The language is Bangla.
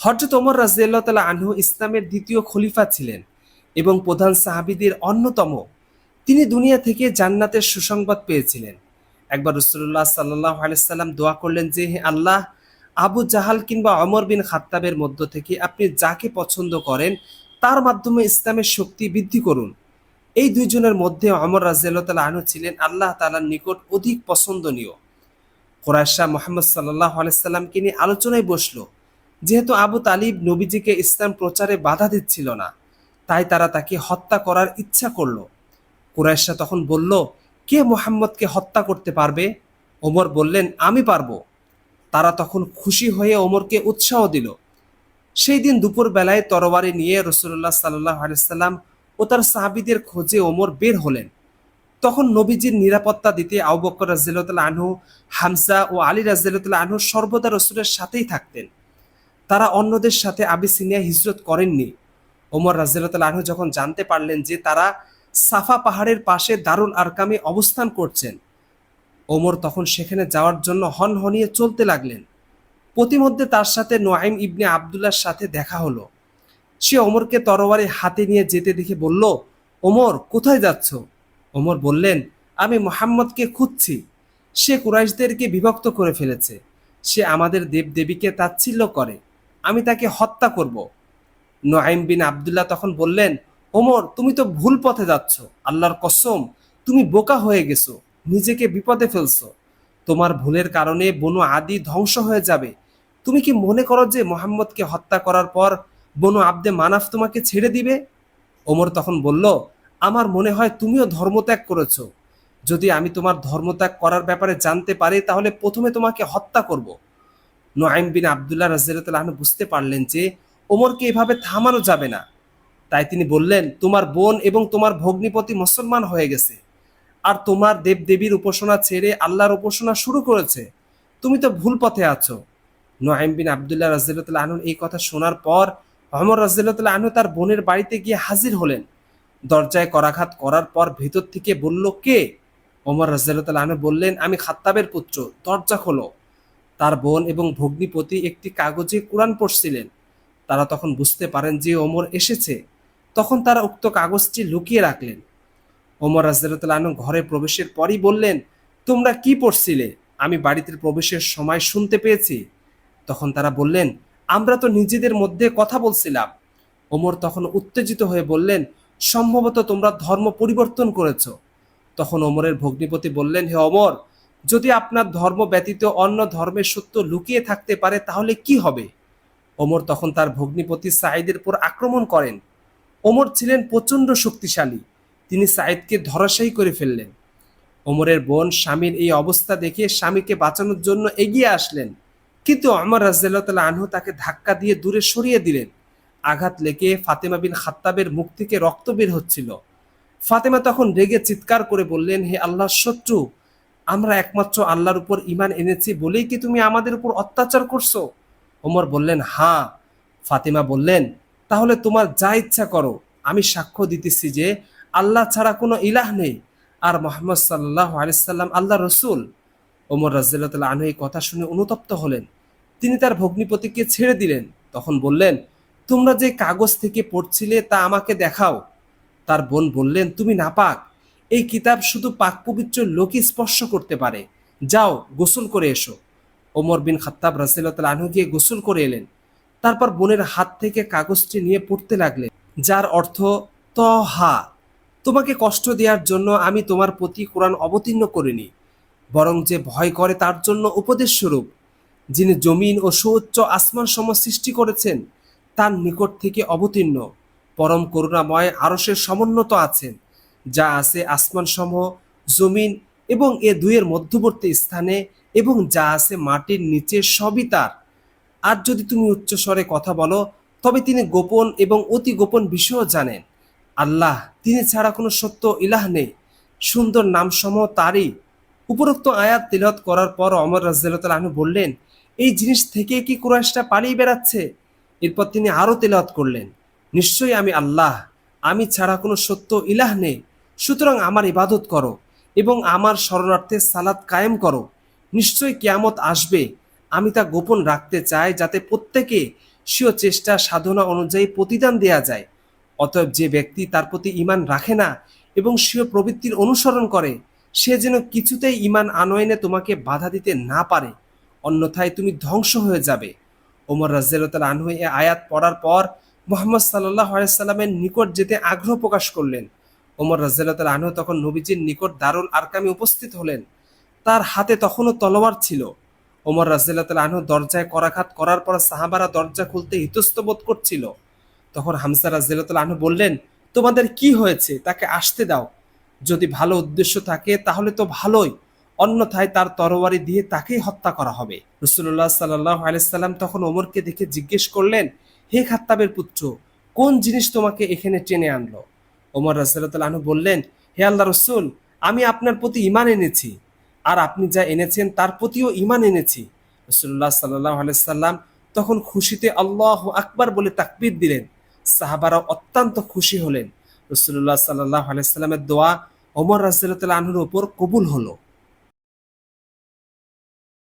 হযরত ওমর রাদিয়াল্লাহু তাআলা আনহু ইসলামের দ্বিতীয় খলিফা ছিলেন এবং প্রধান সাহাবীদের অন্যতম। তিনি দুনিয়া থেকে জান্নাতের সুসংবাদ পেয়েছিলেন। একবার রাসূলুল্লাহ সাল্লাল্লাহু আলাইহি সাল্লাম দোয়া করলেন যে, হে আল্লাহ, আবু জাহাল কিংবা ওমর বিন খাত্তাবের মধ্য থেকে আপনি যাকে পছন্দ করেন তার মাধ্যমে ইসলামের শক্তি বৃদ্ধি করুন। এই দুইজনের মধ্যে ওমর রাদিয়াল্লাহু তাআলা আনহু ছিলেন আল্লাহ তাআলার নিকট অধিক পছন্দনীয়। কুরাইশরা মুহাম্মদ সাল্লাল্লাহু আলাইহি সাল্লামকে নিয়ে আলোচনায় বসলো। যেহেতু আবু তালিব নবীজিকে ইসলাম প্রচারে বাধা দিচ্ছিল না, তাই তারা তাকে হত্যা করার ইচ্ছা করলো। কুরাইশরা তখন বলল, কে মুহাম্মদকে হত্যা করতে পারবে? ওমর বললেন, আমি পারবো। তারা তখন খুশি হয়ে ওমরকে উৎসাহ দিল। সেই দিন দুপুর বেলায় তরবারি নিয়ে রাসূলুল্লাহ সাল্লাল্লাহু আলাইহি সাল্লাম ও তার সাহাবীদের খোঁজে ওমর বের হলেন। তখন নবীজির নিরাপত্তা দিতে আবু বকর রাদিয়াল্লাহু তাআলা আনহু, হামজা ও আলী রাদিয়াল্লাহু তাআলা আনহু সর্বদা রাসূলের সাথেই থাকতেন। তারা অন্যদের সাথে আবিসিনিয়া হিজরত করেননি। ওমর রাদিয়াল্লাহু তাআলা আনহু যখন জানতে পারলেন যে তারা সাফা পাহাড়ের পাশে দারুল আরকামে অবস্থান করছেন, ওমর তখন সেখানে যাওয়ার জন্য হনহনিয়ে চলতে লাগলেন। প্রতিমধ্যে তার সাথে নুআইম ইবনে আব্দুল্লাহর সাথে দেখা হলো। সে ওমরকে তরবারি হাতে নিয়ে যেতে দেখে বলল, ওমর, কোথায় যাচ্ছ? ওমর বললেন, আমি মুহাম্মদকে খুঁজছি। সে কুরাইশদেরকে বিভক্ত করে ফেলেছে। সে আমাদের দেবদেবীকে তাচ্ছিল্য করে। আমি তাকে হত্যা করব। নুআইম বিন আব্দুল্লাহ তখন বললেন, ওমর, তুমি তো ভুল পথে যাচ্ছ। আল্লাহর কসম, তুমি বোকা হয়ে গেছো, নিজেকে বিপদে ফেলছো। তোমার ভুলের কারণে বনু আদি ধ্বংস হয়ে যাবে। তুমি কি মনে করো যে মুহাম্মদকে হত্যা করার পর বনু আব্দে মানাফ তোমাকে ছেড়ে দিবে? ওমর তখন বলল, আমার মনে হয় তুমিও ধর্মত্যাগ করেছো। যদি আমি তোমার ধর্মত্যাগ করার ব্যাপারে জানতে পারি তাহলে প্রথমে তোমাকে হত্যা করব। নুআইম বিন আব্দুল্লাহ রাদিয়াল্লাহু তাআলা আনহু বুঝতে পারলেন যে ওমরকে এভাবে থামানো যাবে না। তাই তিনি বললেন, তোমার বোন এবং তোমার ভগ্নিপতি মুসলমান হয়ে গেছে, আর তোমার দেবদেবীর উপাসনা ছেড়ে আল্লাহর উপাসনা শুরু করেছে। তুমি তো ভুল পথে আছো। নুআইম বিন আব্দুল্লাহ রাদিয়াল্লাহু তাআলা আনহু এই কথা শোনার পর ওমর রাদিয়াল্লাহু তাআলা আনহু তার বোনের বাড়িতে গিয়ে হাজির হলেন। দরজায় করাঘাত করার পর ভেতর থেকে বলল, কে? ওমর রাদিয়াল্লাহু তাআলা আনহু বললেন, আমি খাত্তাবের পুত্র, দরজা খোলো। তার বোন এবং ভগ্নিপতি একটি কাগজে কোরআন পড়ছিলেন। তারা তখন বুঝতে পারেন যে ওমর এসেছে। তখন তারা উক্ত কাগজটি লুকিয়ে রাখলেন। ওমর রাদিয়াল্লাহু তাআলা আনহু ঘরে প্রবেশের পরই বললেন, তোমরা কি পড়ছিলে? আমি বাড়িতে প্রবেশের সময় শুনতে পেয়েছি। তখন তারা বললেন, আমরা তো নিজেদের মধ্যে কথা বলছিলাম। ওমর তখন উত্তেজিত হয়ে বললেন, সম্ভবত তোমরা ধর্ম পরিবর্তন করেছো। তখন ওমরের ভগ্নিপতি বললেন, হে ওমর, যদি আপনার ধর্ম ব্যতীত অন্য ধর্মের সত্য লুকিয়ে থাকতে পারে তাহলে কি হবে? ওমর তখন তার ভগ্নিপতি সাঈদের উপর আক্রমণ করেন। ওমর ছিলেন প্রচণ্ড শক্তিশালী। তিনি সাঈদকে ধরাশায়ী করে ফেললেন। ওমরের বোন স্বামীর এই অবস্থা দেখে স্বামীকে বাঁচানোর জন্য এগিয়ে আসলেন, কিন্তু ওমর রাদিয়াল্লাহু তাআলা আনহু তাকে ধাক্কা দিয়ে দূরে সরিয়ে দিলেন। আঘাত লেগে ফাতেমা বিন খাত্তাবের মুখ থেকে রক্ত বের হচ্ছিল। ফাতেমা তখন রেগে চিৎকার করে বললেন, হে আল্লাহর শত্রু, আমরা একমাত্র আল্লাহর উপর ঈমান এনেছি বলেই কি তুমি আমাদের উপর অত্যাচার করছো? ওমর বললেন, হ্যাঁ। ফাতেমা বললেন, তাহলে তোমার যা ইচ্ছা করো। আমি সাক্ষ্য দিতেছি যে আল্লাহ ছাড়া কোনো ইলাহ নেই, আর মুহাম্মদ সাল্লাল্লাহু আলাইহি সাল্লাম আল্লাহর রাসূল। ওমর রাদিয়াল্লাহু তাআলা আনহু এই কথা শুনে অনুতপ্ত হলেন। তিনি তার ভগ্নিপতিকে ছেড়ে দিলেন। তখন বললেন, তোমরা যে কাগজ থেকে পড়ছিলে তা আমাকে দেখাও। তার বোন বললেন, তুমি নাপাক। এই কিতাব শুধু পাক পবিত্র লোকই স্পর্শ করতে পারে। যাও, গোসল করে এসো। ওমর বিন খাত্তাব রাদিয়াল্লাহু তাআলা আনহু গিয়ে গোসল করে এলেন। তারপর বোনের হাত থেকে কাগজটি নিয়ে পড়তে লাগলেন, যার অর্থ, তহা, তোমাকে কষ্ট দেওয়ার জন্য আমি তোমার প্রতি কোরআন অবতীর্ণ করিনি, বরং যে ভয় করে তার জন্য উপদেশ স্বরূপ। যিনি জমিন ও সুউচ্চ আসমান সমূহ সৃষ্টি করেছেন তার নিকট থেকে অবতীর্ণ, পরম করুণাময় আরশের সমুন্নত আছেন। যা আছে আসমান সমূহ, জমিন এবং এ দুইয়ের মধ্যবর্তী স্থানে, এবং যা আছে মাটির নিচে সবই তার। আর যদি তুমি উচ্চস্বরে কথা বলো তবে তিনি গোপন এবং অতি গোপন বিষয়ও জানেন। আল্লাহ, তিনি ছাড়া কোনো সত্য ইলাহ নেই। সুন্দর নামসমূহ তারই। উপরোক্ত আয়াত তিলাওয়াত করার পর ওমর রাদিয়াল্লাহু তাআলা আনহু বললেন, এই জিনিস থেকে কি কুরাইশরা পালিয়ে বেড়াচ্ছে? এরপর তিনি আরো তিলাওয়াত করলেন, নিশ্চয়ই আমি আল্লাহ, আমি ছাড়া কোনো সত্য ইলাহ নেই। সুতরাং আমার ইবাদত করো এবং আমার শরণার্থে সালাত কায়েম করো। নিশ্চয়ই কিয়ামত আসবে। আমি তা গোপন রাখতে চাই যাতে প্রত্যেকে স্বীয় চেষ্টা সাধনা অনুযায়ী প্রতিদান দেয়া যায়। অতএব যে ব্যক্তি তার প্রতি ঈমান রাখে না এবং স্বীয় প্রবৃত্তির অনুসরণ করে, সে যেন কিছুতেই ঈমান আনয়নে তোমাকে বাধা দিতে না পারে, অন্যথায় তুমি ধ্বংস হয়ে যাবে। ওমর রাদিয়াল্লাহু তাআলা আনহু এই আয়াত পড়ার পর মুহাম্মদ সাল্লাল্লাহু আলাইহি সাল্লামের নিকট যেতে আগ্রহ প্রকাশ করলেন। ওমর রাদিয়াল্লাহু তাআলা আনহু তখন নবীজির নিকট দারুল আরকামে উপস্থিত হলেন। তার হাতে তখনও তলোয়ার ছিল। ওমর রাদিয়াল্লাহু তাআলা আনহু দরজায় করাঘাত করার পর সাহাবারা দরজা খুলতে ইতস্তত বোধ করছিল। তখন হামজা রাদিয়াল্লাহু তাআলা আনহু বললেন, তোমাদের কি হয়েছে? তাকে আসতে দাও। যদি ভালো উদ্দেশ্য থাকে তাহলে তো ভালোই, অন্যথায় তার তরবারি দিয়ে তাকেই হত্যা করা হবে। রাসূলুল্লাহ সাল্লাল্লাহু আলাইহি সাল্লাম তখন ওমরকে দেখে জিজ্ঞেস করলেন, হে খাত্তাবের পুত্র, কোন জিনিস তোমাকে এখানে টেনে আনলো? ওমর রাদিয়াল্লাহু তাআলা আনহু বললেন, হে আল্লাহর রাসূল, আমি আপনার প্রতি ঈমান এনেছি, আর আপনি যা এনেছেন তার প্রতিও ঈমান এনেছি। রাসূলুল্লাহ সাল্লাল্লাহু আলাইহি সাল্লাম তখন খুশিতে আল্লাহু আকবার বলে তাকবীর দিলেন। সাহাবারা অত্যন্ত খুশি হলেন। রাসূলুল্লাহ সাল্লাল্লাহু আলাইহি সাল্লামের দোয়া ওমর রাদিয়াল্লাহু তাআলা আনহুর উপর কবুল হলো।